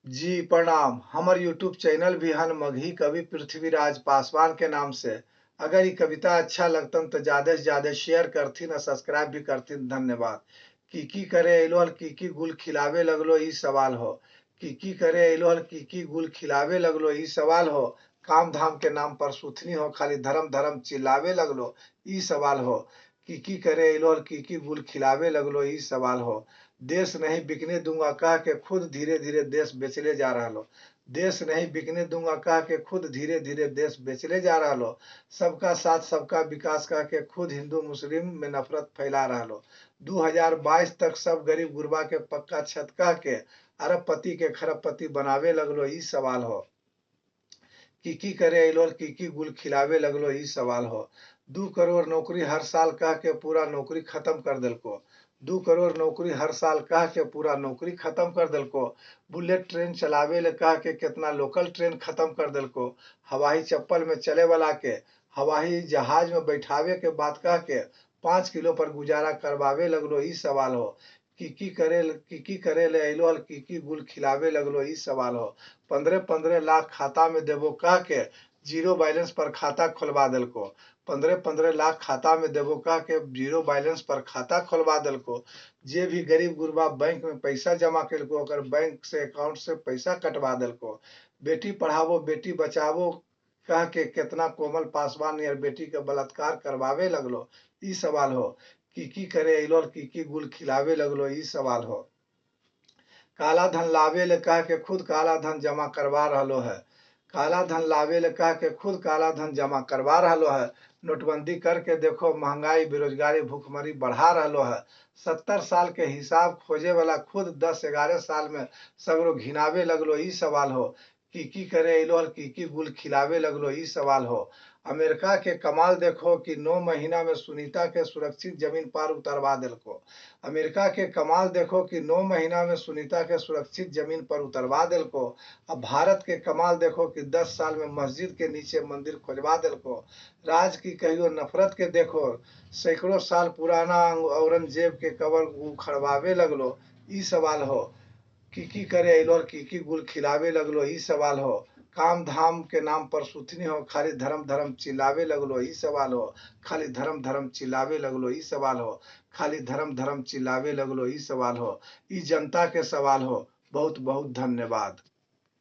जी प्रणाम। हमर YouTube channel भी हन मगही कवि पृथ्वीराज पासवान के नाम से। अगर ये कविता अच्छा लगतन तो ज्यादा से ज्यादा शेयर करथिन और सब्सक्राइब भी करथिन। धन्यवाद। की करे अइलो हल की गुल खिलावे लगलो ई सवाल हो। की करे अइलो हल की गुल खिलावे लगलो ई सवाल हो। काम धाम के नाम पर सुथनी हो, खाली धर्म धर्म चिल्लावे लगलो ई सवाल हो। की करे अइलो हल की गुल खिलावे लगलो ई सवाल हो। देश नहीं बिकने दूंगा कह के खुद धीरे धीरे देश बेचले जा रहा लो। देश नहीं बिकने दूंगा कह के खुद धीरे धीरे देश बेचले जा रहा लो। सबका साथ सबका विकास कह के खुद हिंदू मुस्लिम में नफरत फैला रहा लो। 2022 तक सब गरीब गुरबा के पक्का छत कह के अरबपति के खरबपति बनावे लगलो ई सवाल हो। की करे अइलो की गुल खिलावे लगलो ई सवाल हो। 2 करोड़ नौकरी हर साल कह के पूरा नौकरी खत्म कर देलको। 2 करोड़ नौकरी हर साल कह के पूरा नौकरी खत्म कर देलको। बुलेट ट्रेन चलावे ले कह के कितना लोकल ट्रेन खत्म कर देलको। हवाई चप्पल में चले वाला के हवाई जहाज में बैठावे के बात कह के 5 किलो पर गुजारा करवावे लगलो ई सवाल हो। की करे ले अइलो हल की गुल खिलावे लगलो ई सवाल हो। 15-15 लाख खाता में देबो कह के जीरो बैलेंस पर खाता खोलवा देलको। 15-15 लाख खाता में देबो कह के जीरो बैलेंस पर खाता खोलवा देलको। जे भी गरीब गुरबा बैंक में पैसा जमा केलको ओकर बैंक से अकाउंट से पैसा कटवा देलको। बेटी पढ़ावो बेटी बचावो कह के कितना कोमल पासवान यार बेटी के बलात्कार करवावे लगलो ई सवाल हो। की करे अइलो की गुल खिलावे लगलो ई सवाल हो। काला धन लावे ले कह के खुद काला धन जमा करवा रहलो है। काला धन लावे ले कह के खुद काला धन जमा करवा रहलो है। नोटबंदी करके देखो महंगाई बेरोजगारी भूखमरी बढ़ा रहलो है। 70 साल के हिसाब खोजे वाला खुद 10-11 साल में सगरो घिनावे लगलो ई सवाल हो। की करे अइलो हल की गुल खिलावे लगलो ई सवाल हो। अमेरिका के कमाल देखो कि 9 महीना में सुनीता के सुरक्षित जमीन पर उतरवा देलको। अमेरिका के कमाल देखो कि 9 महीना में सुनीता के सुरक्षित जमीन पर उतरवा देलको। अब भारत के कमाल देखो कि 10 साल में मस्जिद के नीचे मंदिर खोजवा देलको। राज की कहियो नफरत के देखो, सैकड़ों साल पुराना औरंगजेब के कबर उखड़वावे लगलो ई सवाल हो। की करे अइलो की गुल खिलावे लगलो ई सवाल हो। काम धाम के नाम पर सुथनी हो, खाली धर्म धर्म चिल्लावे लगलो ई सवाल हो। खाली धर्म धर्म चिल्लावे लगलो ई सवाल हो। खाली धर्म धर्म चिल्लावे लगलो ई सवाल हो। ई जनता के सवाल हो। बहुत बहुत धन्यवाद।